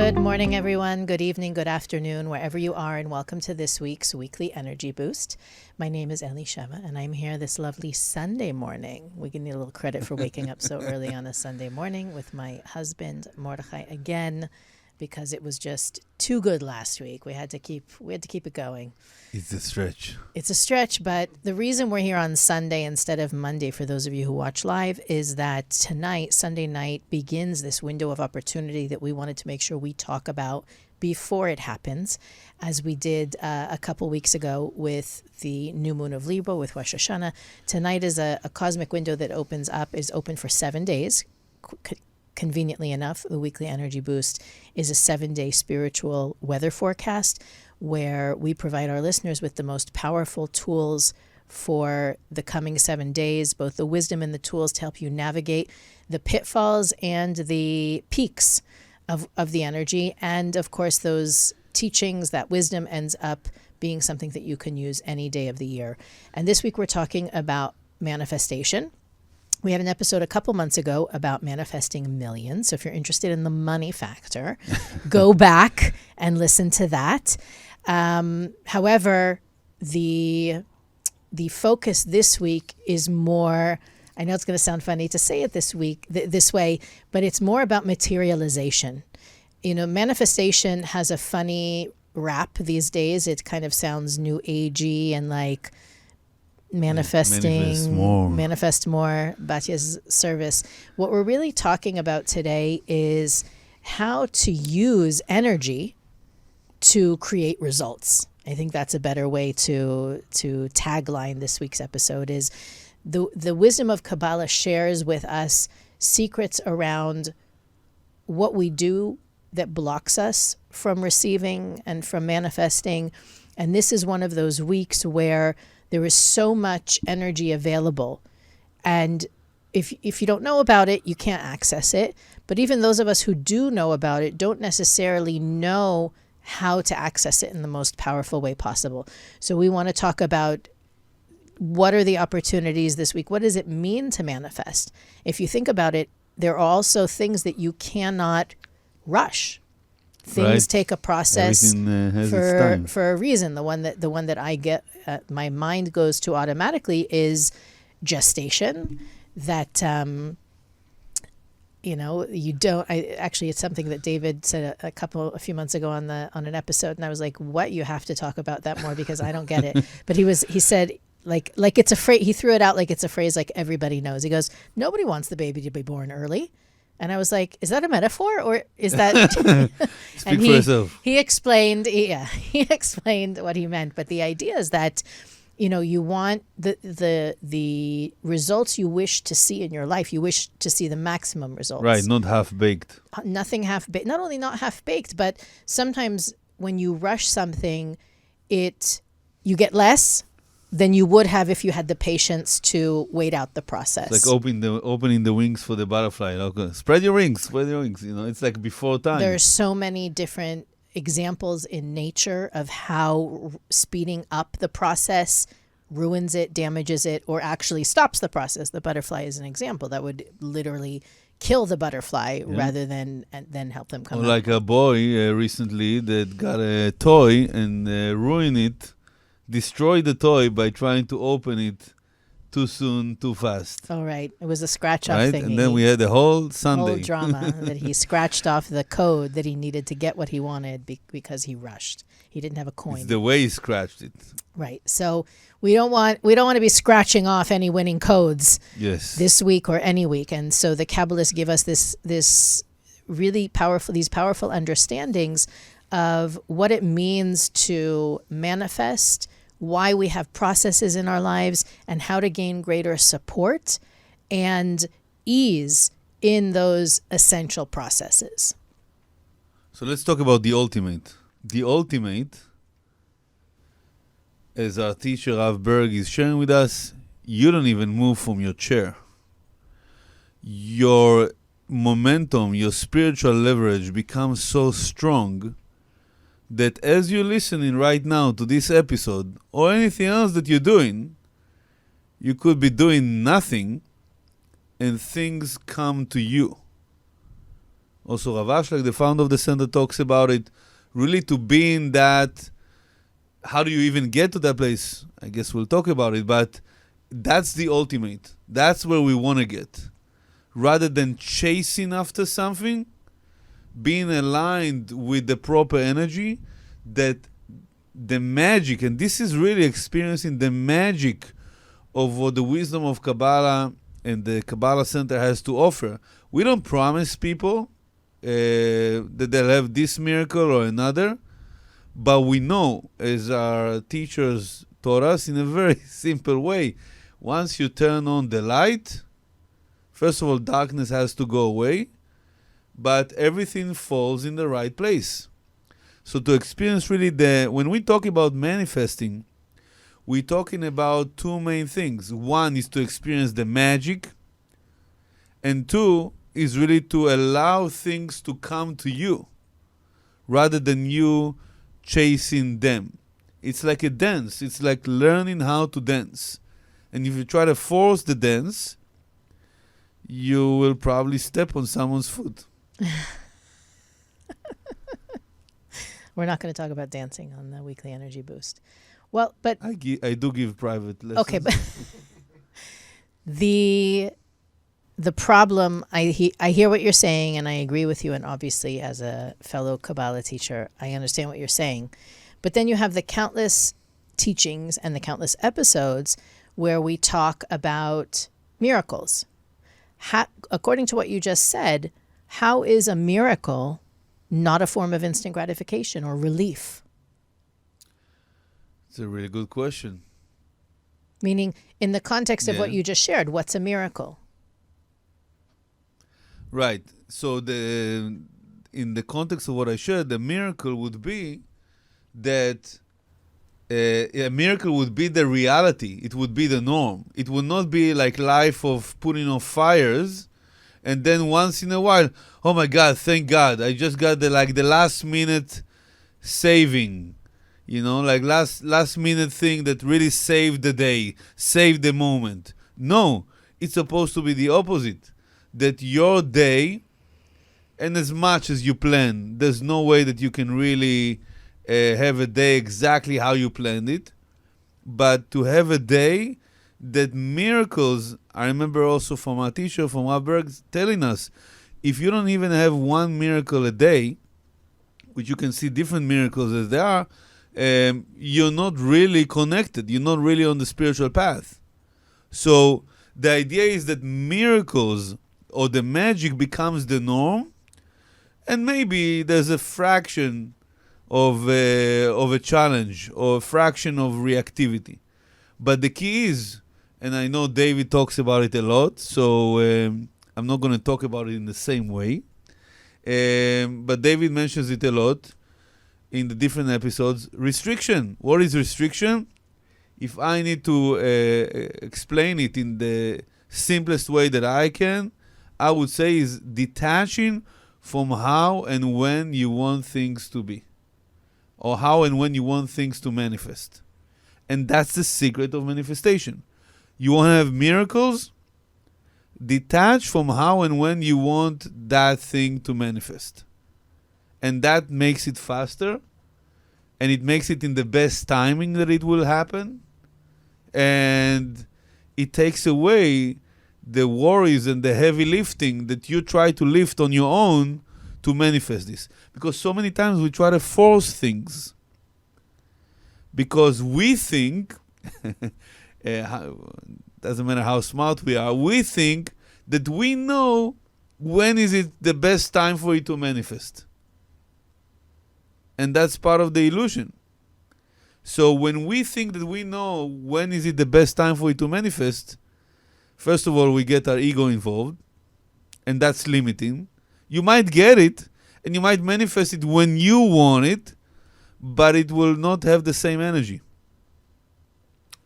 Good morning, everyone. Good evening, good afternoon, wherever you are, and welcome to this week's Weekly Energy Boost. My name is Ellie Sheva, and I'm here this lovely Sunday morning. We can need a little credit for waking up so early on a Sunday morning with my husband, Mordechai, again, because it was just too good last week. We had to keep it going. It's a stretch. It's a stretch, but the reason we're here on Sunday instead of Monday, for those of you who watch live, is that tonight, Sunday night, begins this window of opportunity that we wanted to make sure we talk about before it happens, as we did a couple weeks ago with the new moon of Libra, with Rosh Hashanah. Tonight is a cosmic window that is open for 7 days. Conveniently enough, the Weekly Energy Boost is a 7-day spiritual weather forecast where we provide our listeners with the most powerful tools for the coming 7 days, both the wisdom and the tools to help you navigate the pitfalls and the peaks of the energy. And of course, those teachings, that wisdom ends up being something that you can use any day of the year. And this week we're talking about manifestation. We had an episode a couple months ago about manifesting millions. So if you're interested in the money factor, go back and listen to that. However, the focus this week is more, I know it's going to sound funny to say it this way, but it's more about materialization. You know, manifestation has a funny rap these days. It kind of sounds new agey and like manifest more, Batya's service. What we're really talking about today is how to use energy to create results. I think that's a better way to tagline this week's episode. Is the wisdom of Kabbalah shares with us secrets around what we do that blocks us from receiving and from manifesting. And this is one of those weeks where there is so much energy available. And if you don't know about it, you can't access it. But even those of us who do know about it don't necessarily know how to access it in the most powerful way possible. So we want to talk about what are the opportunities this week? What does it mean to manifest? If you think about it, there are also things that you cannot rush. Things take a process for a reason. The one that I get, my mind goes to automatically is gestation. That you don't. It's something that David said a few months ago on an episode, and I was like, "What? You have to talk about that more because I don't get it." But he said like it's a phrase. He threw it out like it's a phrase like everybody knows. He goes, "Nobody wants the baby to be born early." And I was like, is that a metaphor or is that... Speak for yourself. He explained what he meant. But the idea is that, you want the results you wish to see in your life. You wish to see the maximum results. Right, not half-baked. Nothing half-baked. Not only not half-baked, but sometimes when you rush something, you get less than you would have if you had the patience to wait out the process. It's like opening the wings for the butterfly. Okay. Spread your wings. It's like before time. There are so many different examples in nature of how speeding up the process ruins it, damages it, or actually stops the process. The butterfly is an example that would literally kill the butterfly rather than help them come out. Like a boy recently that got a toy and ruined it. Destroyed the toy by trying to open it too soon, too fast. Oh, right. It was a scratch-off thing. And then we had the whole Sunday. Whole drama that he scratched off the code that he needed to get what he wanted because he rushed. He didn't have a coin. It's the way he scratched it. Right. So we don't want to be scratching off any winning codes. Yes. This week or any week. And so the Kabbalists give us this really powerful understandings of what it means to manifest, why we have processes in our lives, and how to gain greater support and ease in those essential processes. So let's talk about the ultimate. The ultimate, as our teacher Rav Berg is sharing with us, you don't even move from your chair. Your momentum, your spiritual leverage becomes so strong that as you're listening right now to this episode or anything else that you're doing, you could be doing nothing and things come to you. Also, Rav Ashlag, the founder of the center, talks about it. Really, to be in that, how do you even get to that place? I guess we'll talk about it, but that's the ultimate. That's where we want to get. Rather than chasing after something, being aligned with the proper energy, that the magic, and this is really experiencing the magic of what the wisdom of Kabbalah and the Kabbalah Center has to offer. We don't promise people that they'll have this miracle or another, but we know, as our teachers taught us in a very simple way, once you turn on the light, first of all, darkness has to go away, but everything falls in the right place. So to experience really when we talk about manifesting, we're talking about two main things. One is to experience the magic, and two is really to allow things to come to you rather than you chasing them. It's like a dance. It's like learning how to dance. And if you try to force the dance, you will probably step on someone's foot. We're not going to talk about dancing on the Weekly Energy Boost. Well, but I do give private lessons. Okay, but the problem, I hear what you're saying, and I agree with you. And obviously, as a fellow Kabbalah teacher, I understand what you're saying. But then you have the countless teachings and the countless episodes where we talk about miracles. According to what you just said, how is a miracle not a form of instant gratification or relief? It's a really good question. Meaning, in the context of what you just shared, what's a miracle? Right. So in the context of what I shared, the miracle would be that a miracle would be the reality. It would be the norm. It would not be like life of putting on fires, and then once in a while, oh my God, thank God, I just got the last minute saving, like last minute thing that really saved the day, saved the moment. No, it's supposed to be the opposite. That your day, and as much as you plan, there's no way that you can really have a day exactly how you planned it, but to have a day that miracles, I remember also from our teacher, from our Berg, telling us, if you don't even have one miracle a day, which you can see different miracles as they are, you're not really connected. You're not really on the spiritual path. So the idea is that miracles or the magic becomes the norm, and maybe there's a fraction of a challenge or a fraction of reactivity. But the key is, and I know David talks about it a lot, so I'm not going to talk about it in the same way, but David mentions it a lot in the different episodes. Restriction. What is restriction? If I need to explain it in the simplest way that I can, I would say is detaching from how and when you want things to be, or how and when you want things to manifest. And that's the secret of manifestation. You want to have miracles? Detach from how and when you want that thing to manifest. And that makes it faster, and it makes it in the best timing that it will happen, and it takes away the worries and the heavy lifting that you try to lift on your own to manifest this. Because so many times we try to force things because we think, doesn't matter how smart we are, we think that we know when is it the best time for it to manifest. And that's part of the illusion. So when we think that we know when is it the best time for it to manifest, first of all, we get our ego involved, and that's limiting. You might get it, and you might manifest it when you want it, but it will not have the same energy.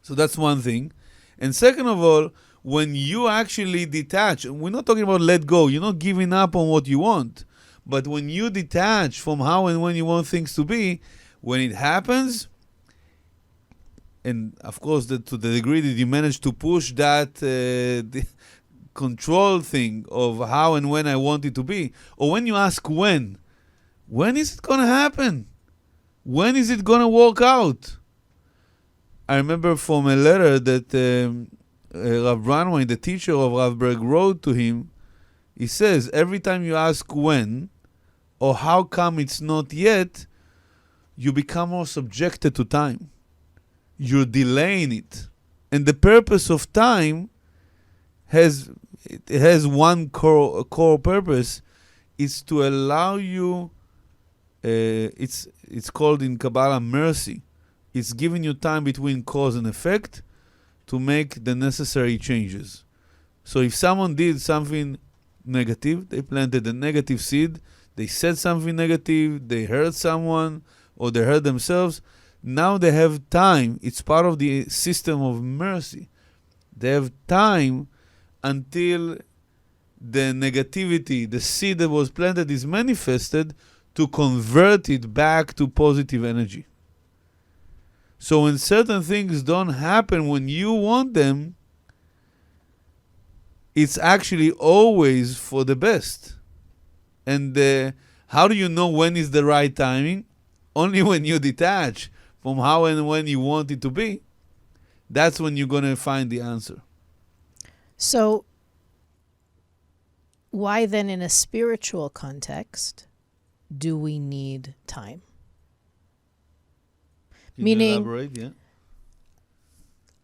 So that's one thing. And second of all, when you actually detach, and we're not talking about let go, you're not giving up on what you want, but when you detach from how and when you want things to be, when it happens, and of course to the degree that you manage to push that control thing of how and when I want it to be, or when you ask when is it going to happen? When is it going to work out? I remember from a letter that Rav Branway, the teacher of Rav Berg, wrote to him. He says, every time you ask when, or how come it's not yet, you become more subjected to time. You're delaying it. And the purpose of time has one core purpose, is to allow you, it's called in Kabbalah mercy. It's giving you time between cause and effect to make the necessary changes. So if someone did something negative, they planted a negative seed, they said something negative, they hurt someone, or they hurt themselves, now they have time. It's part of the system of mercy. They have time until the negativity, the seed that was planted, is manifested, to convert it back to positive energy. So when certain things don't happen when you want them, it's actually always for the best. And how do you know when is the right timing? Only when you detach from how and when you want it to be. That's when you're going to find the answer. So why then, in a spiritual context, do we need time? Can Meaning, you elaborate? Yeah.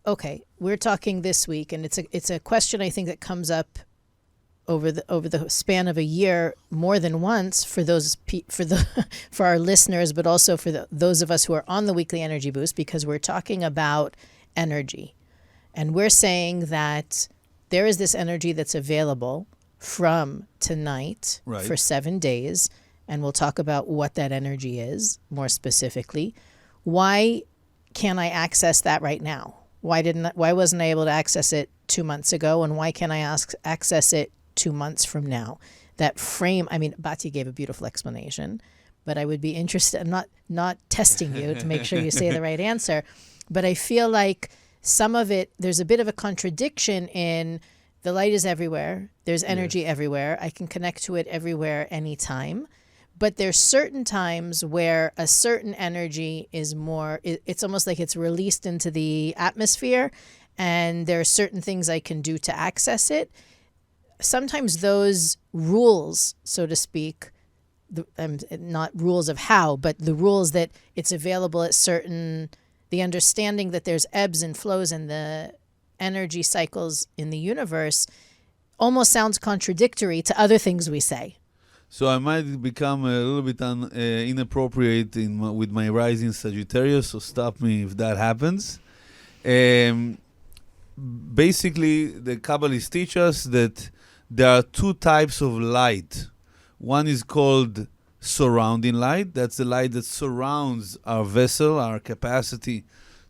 Okay, we're talking this week, and it's a question I think that comes up over the span of a year more than once for for our listeners, but also for those of us who are on the weekly energy boost, because we're talking about energy, and we're saying that there is this energy that's available from tonight for 7 days, and we'll talk about what that energy is more specifically. Why can't I access that right now? Why wasn't I able to access it 2 months ago, and why can't I access it 2 months from now? That frame, I mean, Batya gave a beautiful explanation, but I would be interested, I'm not testing you to make sure you say the right answer, but I feel like some of it, there's a bit of a contradiction in the light is everywhere, there's energy everywhere, I can connect to it everywhere, anytime. But there's certain times where a certain energy is more, it's almost like it's released into the atmosphere, and there are certain things I can do to access it. Sometimes those rules, so to speak, not rules of how, but the rules that it's available at certain, the understanding that there's ebbs and flows in the energy cycles in the universe almost sounds contradictory to other things we say. So I might become a little bit inappropriate with my rising Sagittarius, so stop me if that happens. Basically, the Kabbalists teach us that there are two types of light. One is called surrounding light. That's the light that surrounds our vessel, our capacity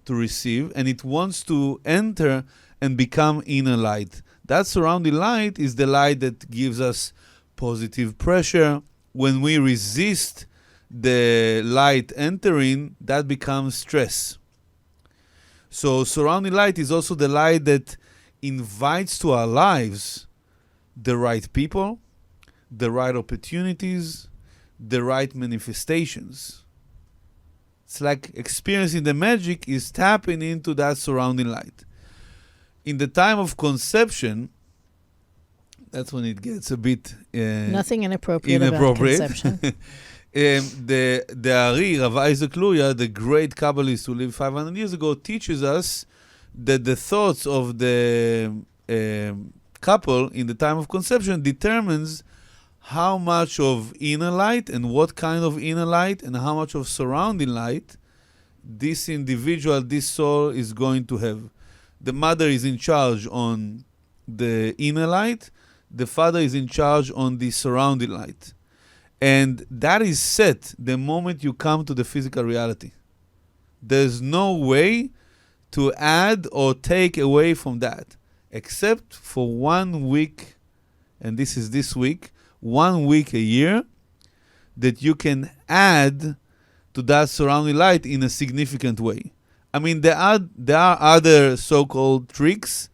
to receive, and it wants to enter and become inner light. That surrounding light is the light that gives us positive pressure. When we resist the light entering, that becomes stress. So surrounding light is also the light that invites to our lives the right people, the right opportunities, the right manifestations. It's like experiencing the magic is tapping into that surrounding light. In the time of conception, that's when it gets a bit nothing inappropriate about conception. The Ari, Rav Isaac Luria, the great Kabbalist who lived 500 years ago, teaches us that the thoughts of the couple in the time of conception determines how much of inner light and what kind of inner light and how much of surrounding light this individual, this soul is going to have. The mother is in charge on the inner light, the father is in charge on the surrounding light. And that is set the moment you come to the physical reality. There's no way to add or take away from that, except for 1 week, and this is this week, 1 week a year, that you can add to that surrounding light in a significant way. I mean, there are other so-called tricks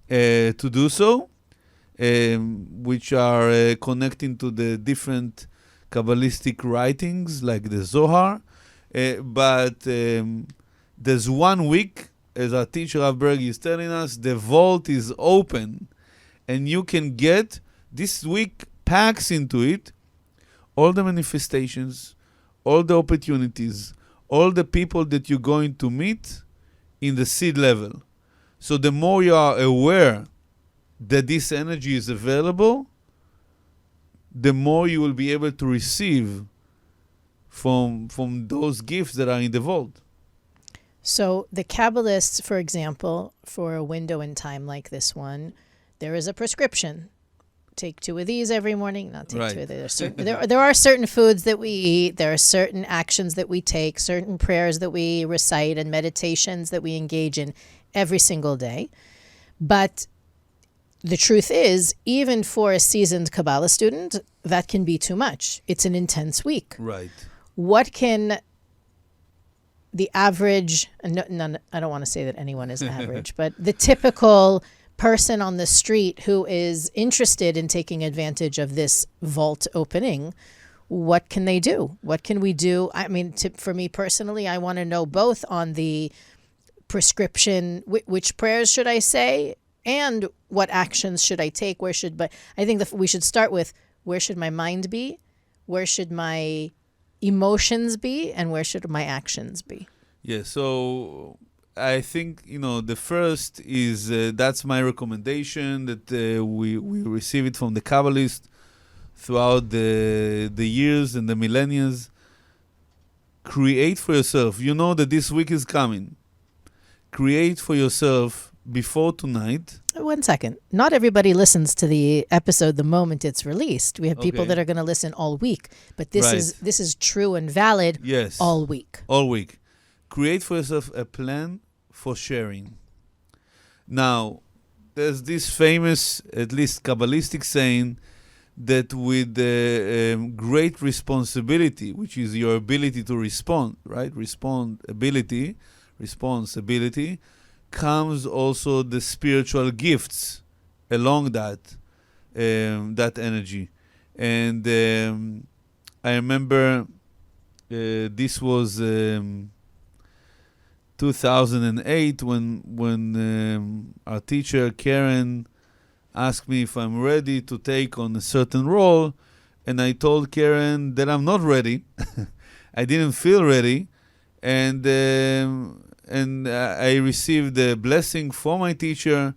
to do so, which are connecting to the different Kabbalistic writings, like the Zohar. But there's 1 week, as our teacher Rav Berg is telling us, the vault is open, and you can get, this week packs into it all the manifestations, all the opportunities, all the people that you're going to meet in the seed level. So the more you are aware that this energy is available, the more you will be able to receive from those gifts that are in the vault. So the Kabbalists, for example, for a window in time like this one, there is a prescription. Take 2 of these every morning. Not take 2 of these. There are certain foods that we eat. There are certain actions that we take, certain prayers that we recite, and meditations that we engage in every single day. But the truth is, even for a seasoned Kabbalah student, that can be too much. It's an intense week. Right. What can the average, no, I don't want to say that anyone is average, but the typical person on the street who is interested in taking advantage of this vault opening, what can they do? What can we do? I mean, for me personally, I want to know both on the prescription, which prayers should I say, and what actions should I take? But I think we should start with, where should my mind be? Where should my emotions be? And where should my actions be? Yeah, so I think, the first is, that's my recommendation, that we receive it from the Kabbalists throughout the years and the millennia. Create for yourself. You know that this week is coming. Create for yourself before tonight. 1 second. Not everybody listens to the episode the moment it's released. We have people that are going to listen all week, but this is true and valid. Yes. All week. All week. Create for yourself a plan for sharing. Now, there's this famous, at least Kabbalistic saying, that with great responsibility, which is your ability to respond, right? Responsibility, comes also the spiritual gifts along that energy. And I remember this was 2008 when our teacher Karen asked me if I'm ready to take on a certain role, and I told Karen that I'm not ready. I didn't feel ready, and I received a blessing from my teacher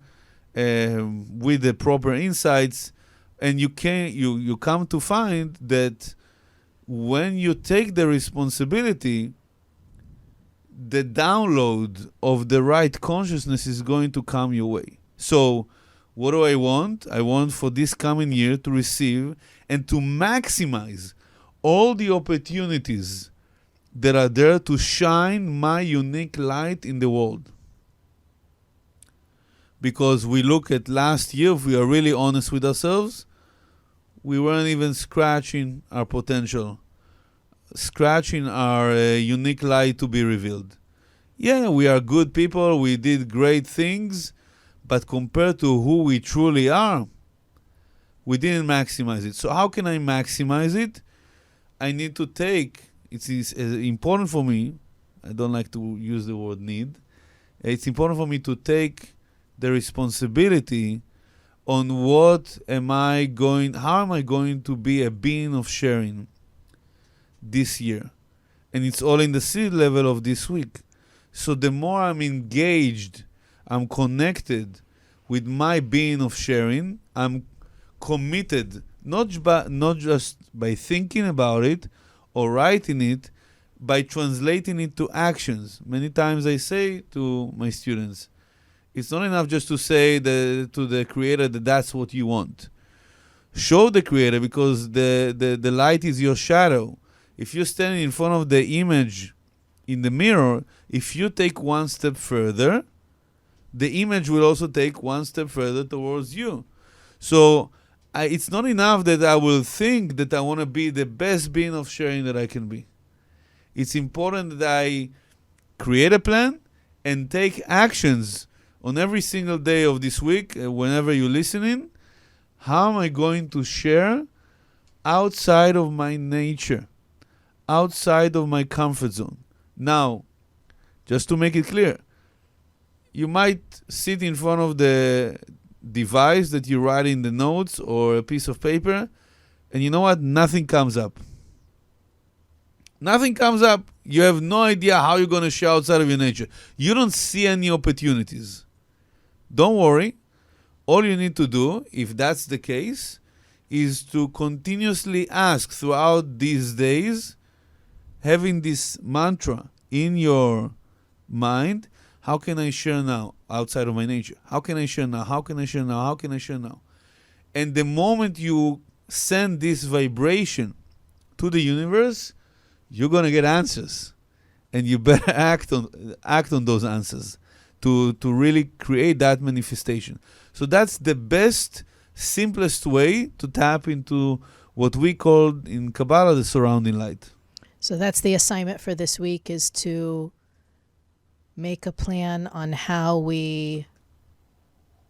with the proper insights. And you come to find that when you take the responsibility, the download of the right consciousness is going to come your way. So what do I want? I want for this coming year to receive and to maximize all the opportunities that are there to shine my unique light in the world. Because we look at last year, if we are really honest with ourselves, we weren't even scratching our potential, scratching our unique light to be revealed. Yeah, we are good people, we did great things, but compared to who we truly are, we didn't maximize it. So how can I maximize it? I need to take, it is important for me, I don't like to use the word need, it's important for me to take the responsibility on how am I going to be a being of sharing this year. And it's all in the seed level of this week. So the more I'm engaged, I'm connected with my being of sharing, I'm committed, not just by thinking about it or writing it, by translating it to actions. Many times I say to my students, it's not enough just to say to the Creator that that's what you want. Show the Creator, because the light is your shadow. If you're standing in front of the image in the mirror, if you take one step further, the image will also take one step further towards you. So it's not enough that I will think that I want to be the best being of sharing that I can be. It's important that I create a plan and take actions on every single day of this week, whenever you're listening. How am I going to share outside of my nature, outside of my comfort zone? Now, just to make it clear, you might sit in front of the device that you write in the notes or a piece of paper, and you know what? Nothing comes up. Nothing comes up. You have no idea how you're going to share outside of your nature. You don't see any opportunities. Don't worry. All you need to do, if that's the case, is to continuously ask throughout these days, having this mantra in your mind, how can I share now outside of my nature? How can I share now? How can I share now? How can I share now? And the moment you send this vibration to the universe, you're going to get answers. And you better act on those answers to really create that manifestation. So that's the best, simplest way to tap into what we call in Kabbalah the surrounding light. So that's the assignment for this week, is to make a plan on how we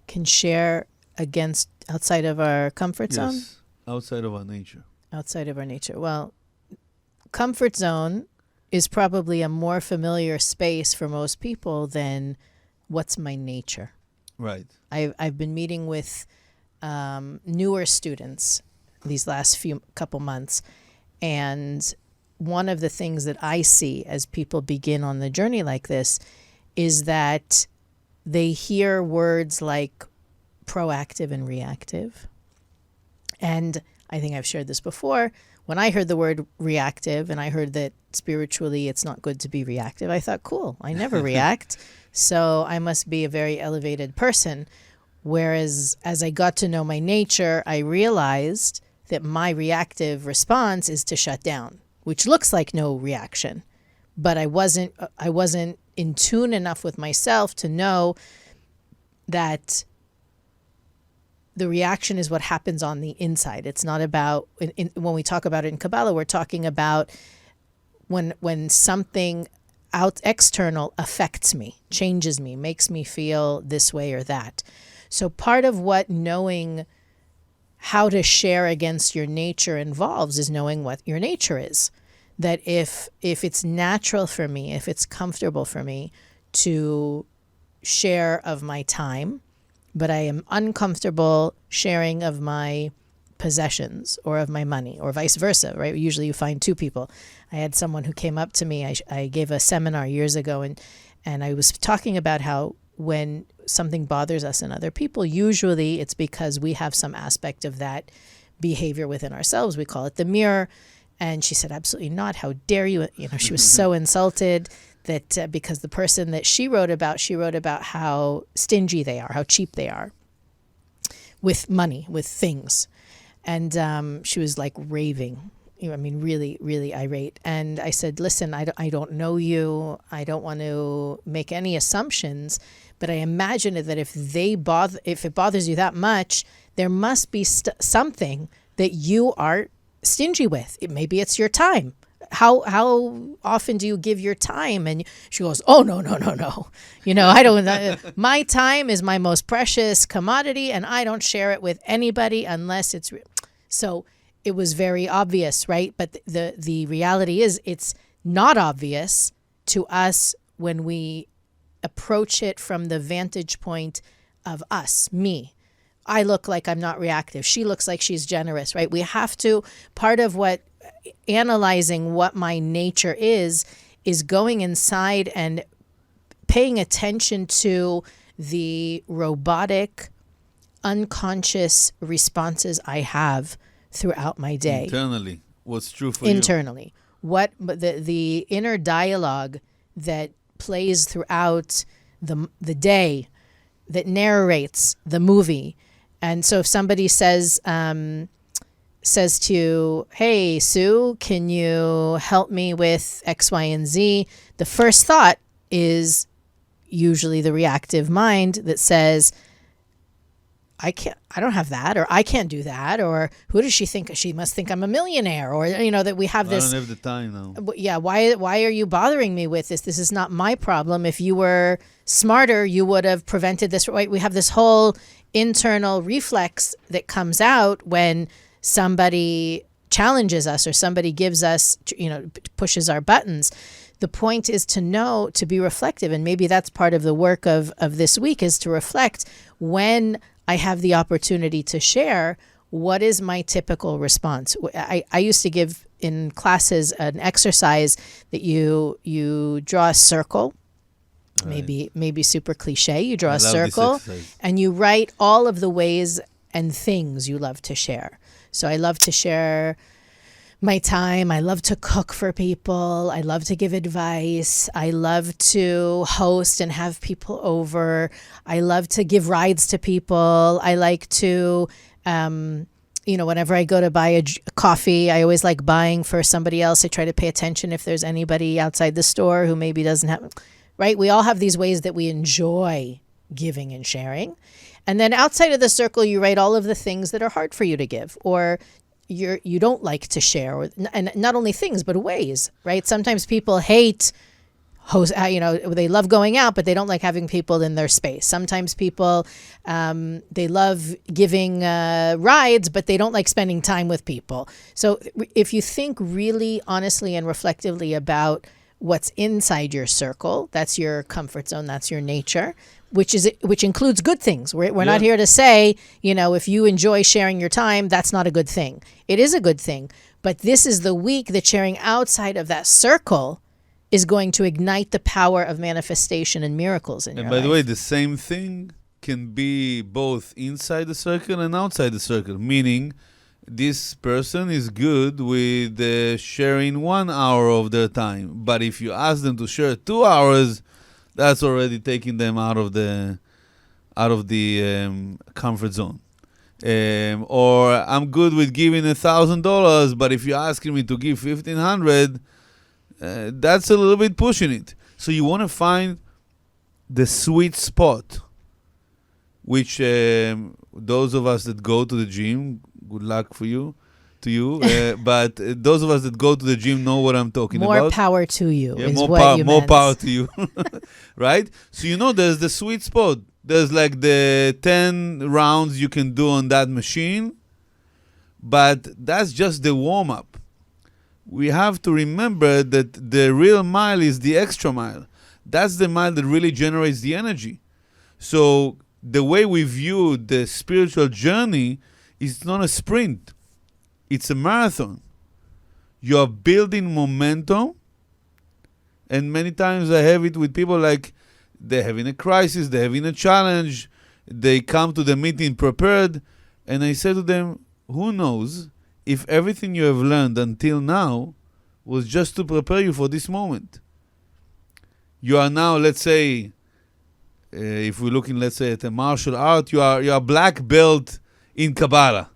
can share outside of our comfort zone. Yes, outside of our nature. Outside of our nature. Well, comfort zone is probably a more familiar space for most people than what's my nature. Right. I've been meeting with newer students these last couple months, and one of the things that I see as people begin on the journey like this is that they hear words like proactive and reactive. And I think I've shared this before. When I heard the word reactive and I heard that spiritually it's not good to be reactive, I thought, cool, I never react. So I must be a very elevated person. Whereas as I got to know my nature, I realized that my reactive response is to shut down, which looks like no reaction. But I wasn't in tune enough with myself to know that the reaction is what happens on the inside. It's not about, when we talk about it in Kabbalah, we're talking about when something external affects me, changes me, makes me feel this way or that. So part of what knowing how to share against your nature involves is knowing what your nature is. That if it's natural for me, if it's comfortable for me to share of my time, but I am uncomfortable sharing of my possessions or of my money, or vice versa, right? Usually you find two people. I had someone who came up to me. I gave a seminar years ago, and I was talking about how when something bothers us in other people, usually it's because we have some aspect of that behavior within ourselves. We call it the mirror. And she said, absolutely not. How dare you? You know, she was so insulted that because the person that she wrote about how stingy they are, how cheap they are with money, with things. And she was like raving. I mean, really, really irate. And I said, listen, I don't know you. I don't want to make any assumptions. But I imagine that if it bothers you that much, there must be something that you are stingy with. Maybe it's your time. How often do you give your time? And she goes, oh, no. You know, I don't, my time is my most precious commodity, and I don't share it with anybody unless it's real. So it was very obvious, right? But the reality is it's not obvious to us when we approach it from the vantage point of us, me. I look like I'm not reactive. She looks like she's generous, right? We have to, part of what analyzing what my nature is going inside and paying attention to the robotic, unconscious responses I have throughout my day. Internally, what's true for you? Internally. What the inner dialogue that plays throughout the day, that narrates the movie. And so if somebody says to you, hey, Sue, can you help me with X, Y, and Z? The first thought is usually the reactive mind that says, I don't have that, or I can't do that, or who does she think? She must think I'm a millionaire, or, you know, that we have this. I don't have the time now. Yeah. Why are you bothering me with this? This is not my problem. If you were smarter, you would have prevented this, right? We have this whole internal reflex that comes out when somebody challenges us or somebody gives us, pushes our buttons. The point is to know, to be reflective. And maybe that's part of the work of this week, is to reflect when I have the opportunity to share, what is my typical response? I used to give in classes an exercise that you draw a circle. Right. Maybe super cliche. You draw a circle and you write all of the ways and things you love to share. So I love to share my time. I love to cook for people. I love to give advice. I love to host and have people over. I love to give rides to people. I like to, whenever I go to buy a coffee, I always like buying for somebody else. I try to pay attention if there's anybody outside the store who maybe doesn't have, right? We all have these ways that we enjoy giving and sharing. And then outside of the circle, you write all of the things that are hard for you to give, or you don't like to share, and not only things, but ways, right? Sometimes people hate they love going out, but they don't like having people in their space. Sometimes people, they love giving rides, but they don't like spending time with people. So if you think really honestly and reflectively about what's inside your circle, that's your comfort zone, that's your nature, which includes good things. We're not here to say, if you enjoy sharing your time, that's not a good thing. It is a good thing. But this is the week that sharing outside of that circle is going to ignite the power of manifestation and miracles in your life. And by the way, the same thing can be both inside the circle and outside the circle, meaning this person is good with sharing 1 hour of their time. But if you ask them to share 2 hours, that's already taking them out of the comfort zone. Or I'm good with giving $1,000, but if you're asking me to give $1,500, that's a little bit pushing it. So you want to find the sweet spot, which those of us that go to the gym, good luck to you. But those of us that go to the gym know what I'm talking about. More power to you is more what you meant. More power to you. Right? So there's the sweet spot. There's like the 10 rounds you can do on that machine, but that's just the warm-up. We have to remember that the real mile is the extra mile. That's the mile that really generates the energy. So the way we view the spiritual journey is not a sprint. It's a marathon. You are building momentum. And many times I have it with people like they're having a crisis, they're having a challenge, they come to the meeting prepared, and I say to them, who knows if everything you have learned until now was just to prepare you for this moment. You are now, let's say, if we're looking, let's say, at a martial art, you are black belt in Kabbalah.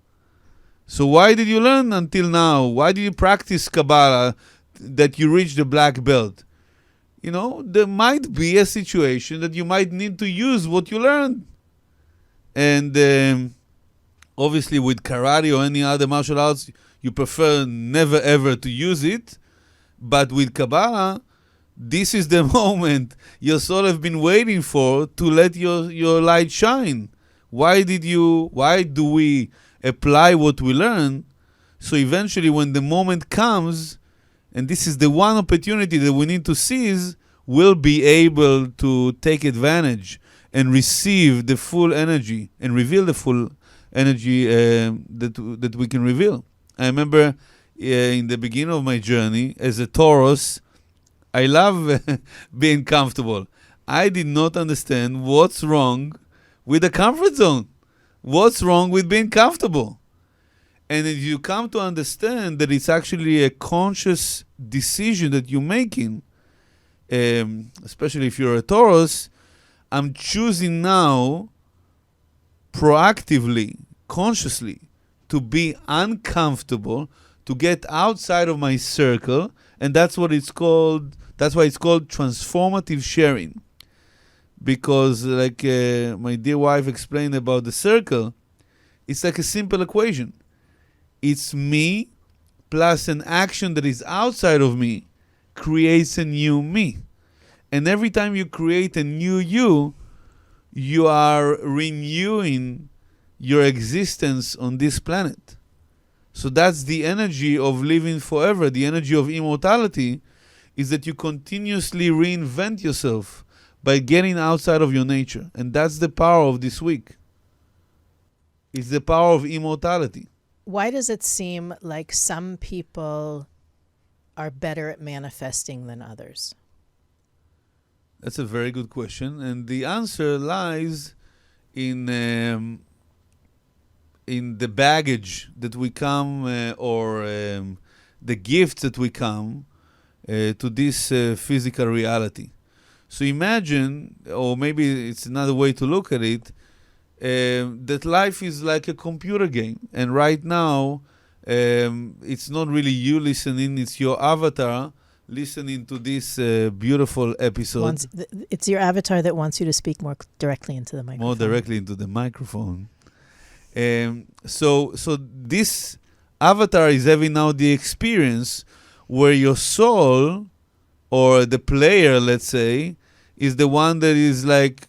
So why did you learn until now? Why did you practice Kabbalah that you reach the black belt? There might be a situation that you might need to use what you learned. And obviously with karate or any other martial arts, you prefer never ever to use it. But with Kabbalah, this is the moment you sort of been waiting for to let your light shine. Why do we apply what we learn? So eventually when the moment comes, and this is the one opportunity that we need to seize, we'll be able to take advantage and receive the full energy and reveal the full energy that we can reveal. I remember in the beginning of my journey as a Taurus, I love being comfortable. I did not understand what's wrong with the comfort zone. What's wrong with being comfortable? And if you come to understand that it's actually a conscious decision that you're making, especially if you're a Taurus, I'm choosing now proactively, consciously, to be uncomfortable, to get outside of my circle, and that's what it's called. That's why it's called transformative sharing. Because like my dear wife explained about the circle, it's like a simple equation. It's me plus an action that is outside of me creates a new me. And every time you create a new you, you are renewing your existence on this planet. So that's the energy of living forever. The energy of immortality is that you continuously reinvent yourself by getting outside of your nature. And that's the power of this week. It's the power of immortality. Why does it seem like some people are better at manifesting than others? That's a very good question. And the answer lies in the baggage that we come, or the gifts that we come to this physical reality. So imagine, or maybe it's another way to look at it, that life is like a computer game. And right now, it's not really you listening, it's your avatar listening to this beautiful episode. It's your avatar that wants you to speak more directly into the microphone. More directly into the microphone. So this avatar is having now the experience where your soul, or the player, let's say, is the one that is like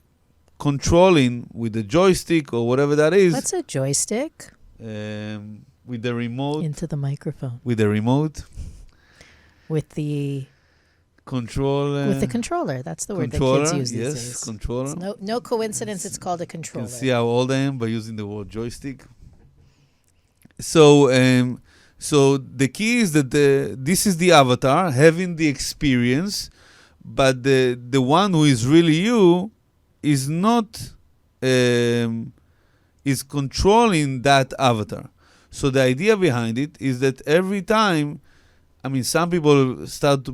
controlling with the joystick or whatever that is. What's a joystick? With the remote. Into the microphone. With the remote. With the controller. With the controller. That's the word that kids use these days. Yes, controller. It's no coincidence it's called a controller. You can see how old I am by using the word joystick. So the key is that this is the avatar having the experience, but the one who is really you is not is controlling that avatar. So the idea behind it is that every time, I mean, some people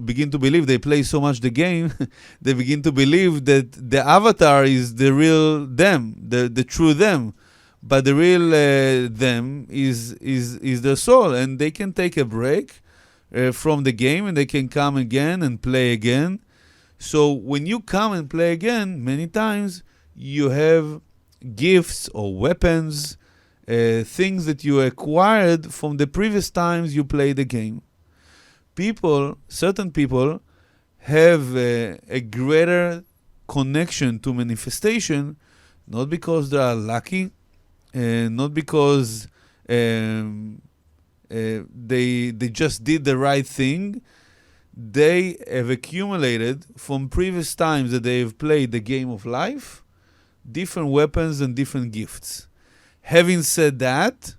begin to believe, they play so much the game, they begin to believe that the avatar is the real them, the true them. But the real them is their soul, and they can take a break from the game, and they can come again and play again. So when you come and play again, many times you have gifts or weapons, things that you acquired from the previous times you played the game. Certain people have a greater connection to manifestation, not because they are lucky, not because they just did the right thing. They have accumulated from previous times that they have played the game of life, different weapons and different gifts. Having said that,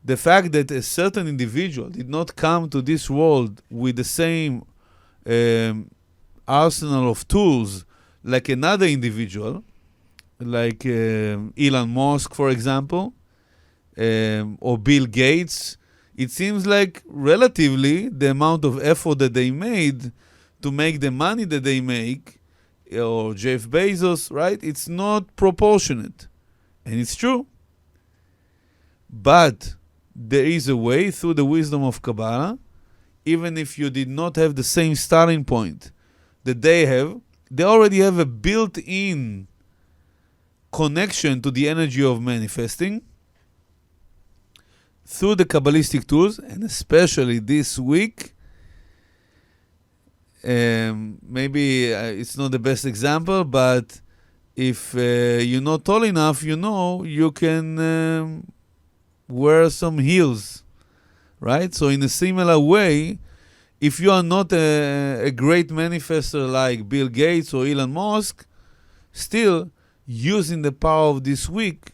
the fact that a certain individual did not come to this world with the same arsenal of tools like another individual, like Elon Musk, for example, or Bill Gates, it seems like relatively the amount of effort that they made to make the money that they make, or Jeff Bezos, right? It's not proportionate. And it's true. But there is a way through the wisdom of Kabbalah, even if you did not have the same starting point that they have, they already have a built-in connection to the energy of manifesting through the Kabbalistic tools, and especially this week. Maybe it's not the best example, but if you're not tall enough, you can wear some heels, right? So in a similar way, if you are not a great manifester like Bill Gates or Elon Musk, still using the power of this week,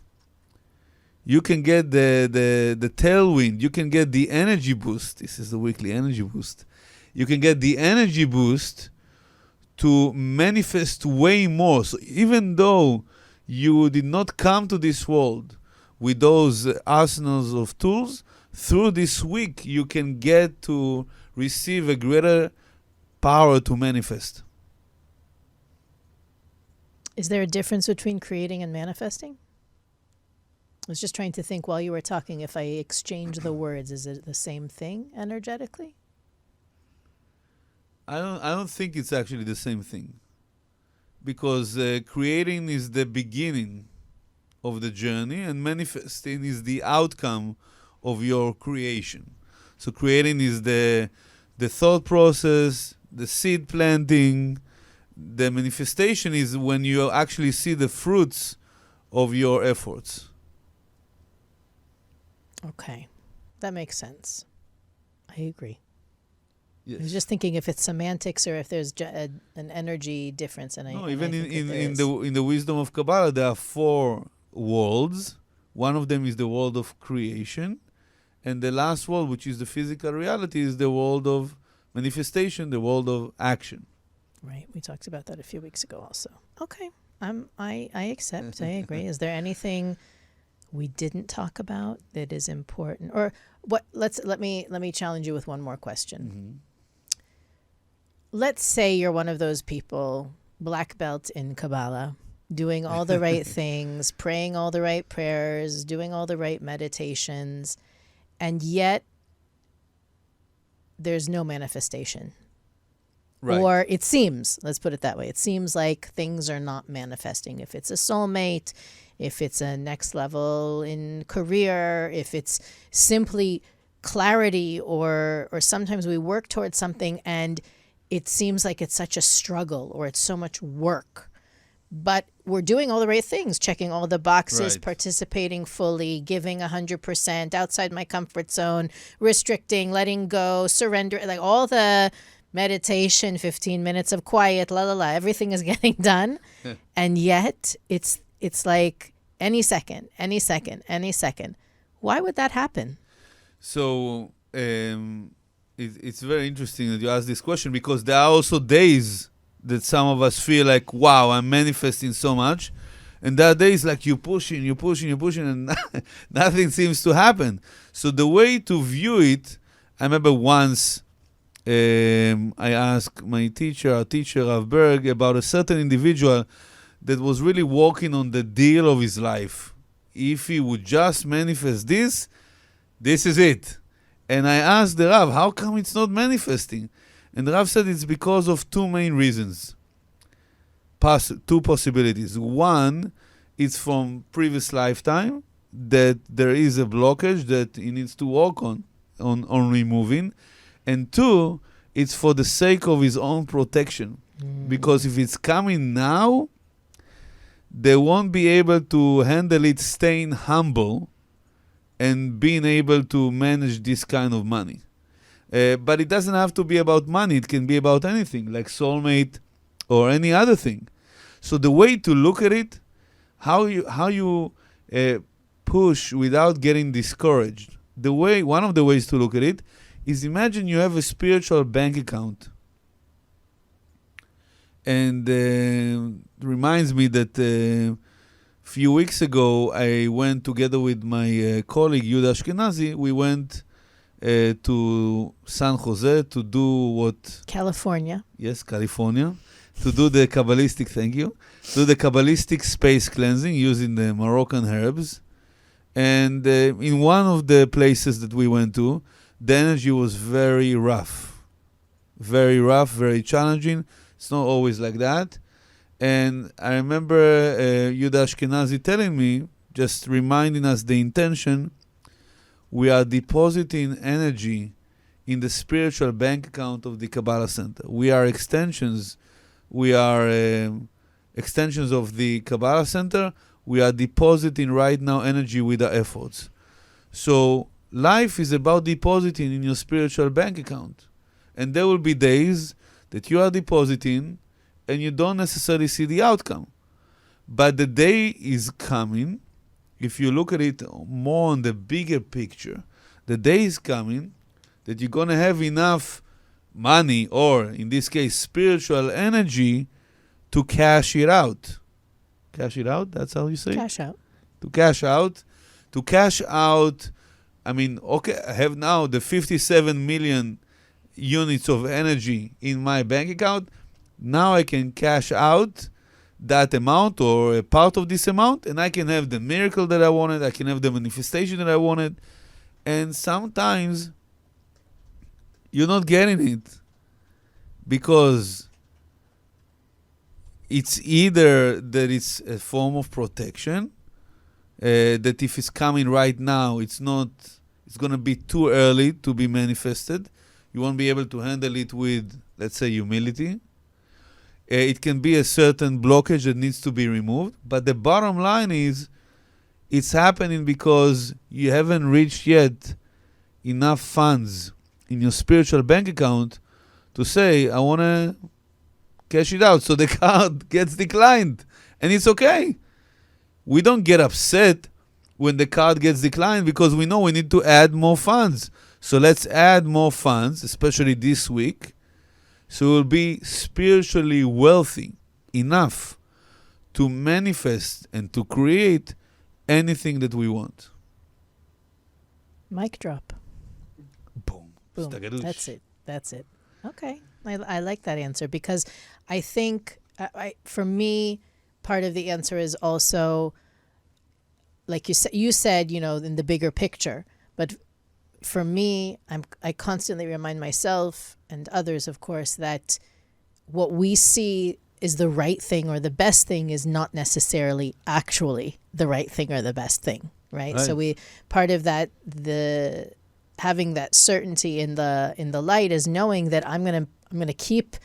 you can get the tailwind, you can get the energy boost. This is the weekly energy boost. You can get the energy boost to manifest way more. So even though you did not come to this world with those arsenals of tools, through this week you can get to receive a greater power to manifest. Is there a difference between creating and manifesting? I was just trying to think while you were talking, if I exchange the words, is it the same thing energetically? I don't think it's actually the same thing, because creating is the beginning of the journey and manifesting is the outcome of your creation. So creating is the thought process, the seed planting, the manifestation is when you actually see the fruits of your efforts. Okay. That makes sense. I agree. Yes. I was just thinking if it's semantics or if there's an energy difference. Even in the wisdom of Kabbalah, there are 4 worlds. One of them is the world of creation. And the last world, which is the physical reality, is the world of manifestation, the world of action. Right. We talked about that a few weeks ago also. Okay. I accept. I agree. Is there anything we didn't talk about that is important? Or what? Let me challenge you with one more question. Mm-hmm. Let's say you're one of those people, black belt in Kabbalah, doing all the right things, praying all the right prayers, doing all the right meditations, and yet there's no manifestation. Right. Or it seems, let's put it that way, it seems like things are not manifesting. If it's a soulmate, if it's a next level in career, if it's simply clarity, or sometimes we work towards something and it seems like it's such a struggle or it's so much work. But we're doing all the right things, checking all the boxes, Right. participating fully, giving 100%, outside my comfort zone, restricting, letting go, surrender, like all the meditation, 15 minutes of quiet, everything is getting done. And yet it's like any second. Why would that happen? So it's very interesting that you ask this question, because there are also days that some of us feel like, wow, I'm manifesting so much. And there are days like you're pushing, and nothing seems to happen. So the way to view it, I remember once I asked my teacher, our teacher, Rav Berg, about a certain individual that was really working on the deal of his life. If he would just manifest this is it. And I asked the Rav, how come it's not manifesting? And the Rav said it's because of 2 main reasons. 2 possibilities. One, it's from previous lifetime, that there is a blockage that he needs to work on removing. And 2, it's for the sake of his own protection. Because if it's coming now, they won't be able to handle it staying humble and being able to manage this kind of money. But it doesn't have to be about money. It can be about anything, like soulmate or any other thing. So the way to look at it, how you push without getting discouraged. One of the ways to look at it is, imagine you have a spiritual bank account. And reminds me that a few weeks ago, I went together with my colleague, Yuda Ashkenazi. We went to San Jose to do what? California. Yes, California. To do the Kabbalistic, thank you. Do the Kabbalistic space cleansing using the Moroccan herbs. And in one of the places that we went to, the energy was very rough. Very rough, very challenging. It's not always like that. And I remember Yuda Ashkenazi telling me, just reminding us the intention, we are depositing energy in the spiritual bank account of the Kabbalah Center. We are extensions. We are extensions of the Kabbalah Center. We are depositing right now energy with our efforts. So life is about depositing in your spiritual bank account. And there will be days that you are depositing and you don't necessarily see the outcome. But the day is coming, if you look at it more on the bigger picture, the day is coming that you're going to have enough money, or in this case, spiritual energy, to cash it out. Cash it out? That's how you say it? Cash out. To cash out. To cash out, I mean, okay, I have now the 57 million units of energy in my bank account. Now I can cash out that amount or a part of this amount, and I can have the miracle that I wanted. I can have the manifestation that I wanted. And sometimes you're not getting it because it's either that it's a form of protection, that if it's coming right now, it's going to be too early to be manifested. You won't be able to handle it with, let's say, humility. It can be a certain blockage that needs to be removed. But the bottom line is, it's happening because you haven't reached yet enough funds in your spiritual bank account to say, I want to cash it out. So the card gets declined. And it's okay. We don't get upset when the card gets declined because we know we need to add more funds. So let's add more funds, especially this week. So we'll be spiritually wealthy enough to manifest and to create anything that we want. Mic drop. Boom. Boom. Stagadush. That's it. Okay. I like that answer because I think, for me, part of the answer is also, like you said, in the bigger picture. But for me, I constantly remind myself and others, of course, that what we see is the right thing or the best thing is not necessarily actually the right thing or the best thing, right? So part of that, having that certainty in the light is knowing that I'm gonna keep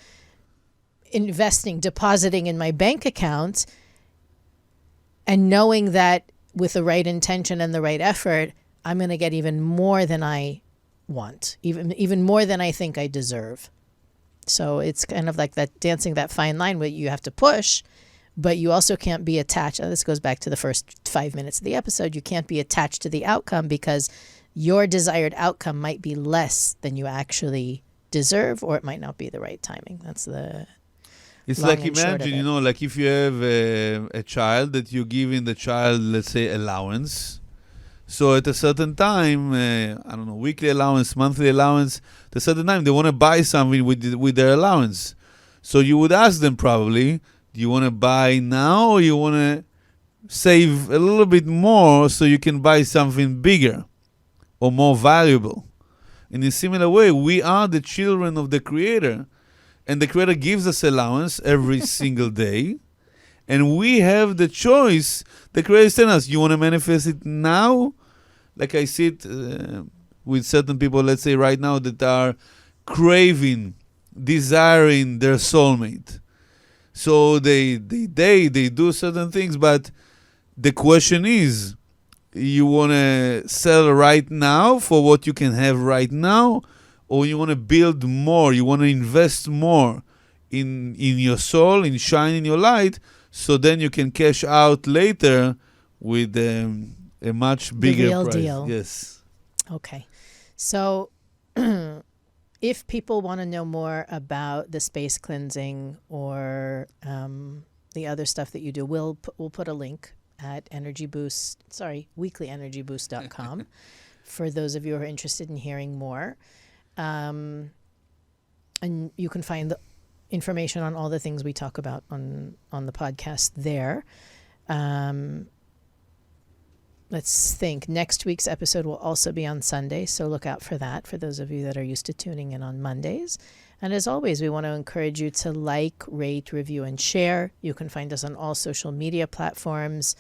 investing, depositing in my bank account, and knowing that with the right intention and the right effort, I'm going to get even more than I want, even more than I think I deserve. So it's kind of like that dancing that fine line where you have to push, but you also can't be attached. This goes back to the first 5 minutes of the episode. You can't be attached to the outcome because your desired outcome might be less than you actually deserve, or it might not be the right timing. That's the It's long like, and short of imagine, it. like if you have a child that you're giving the child, let's say, allowance. So at a certain time, I don't know, weekly allowance, monthly allowance, at a certain time, they want to buy something with their allowance. So you would ask them probably, do you want to buy now or you want to save a little bit more so you can buy something bigger or more valuable? In a similar way, we are the children of the Creator. And the Creator gives us allowance every single day. And we have the choice. The Creator is telling us, you want to manifest it now? Like I see it with certain people, let's say right now, that are craving, desiring their soulmate. So they do certain things. But the question is, you want to sell right now for what you can have right now? Or you want to build more, you want to invest more in your soul, in shining your light, so then you can cash out later with a much bigger real price. deal. Yes. Okay. So if people want to know more about the space cleansing or the other stuff that you do, we'll put a link at weeklyenergyboost.com for those of you who are interested in hearing more. And you can find the information on all the things we talk about on the podcast there. Let's think. Next week's episode will also be on Sunday, so look out for that for those of you that are used to tuning in on Mondays. And as always, we want to encourage you to like, rate, review, and share. You can find us on all social media platforms,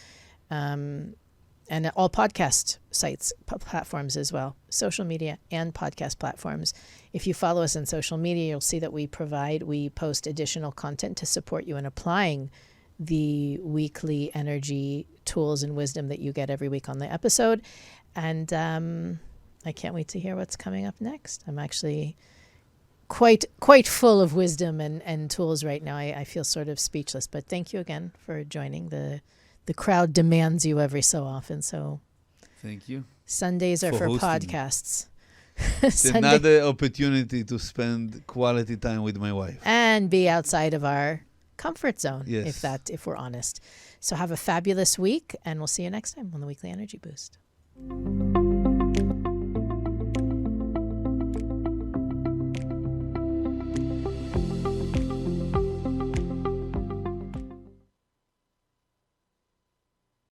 and all podcast sites, platforms as well, social media and podcast platforms. If you follow us on social media, you'll see that we post additional content to support you in applying the weekly energy tools and wisdom that you get every week on the episode. And I can't wait to hear what's coming up next. I'm actually quite full of wisdom and tools right now. I feel sort of speechless, but thank you again for joining. The crowd demands you every so often, so Thank you. Sundays are for hosting. Podcasts. It's another opportunity to spend quality time with my wife. And be outside of our comfort zone, Yes. if we're honest. So have a fabulous week, and we'll see you next time on the Weekly Energy Boost.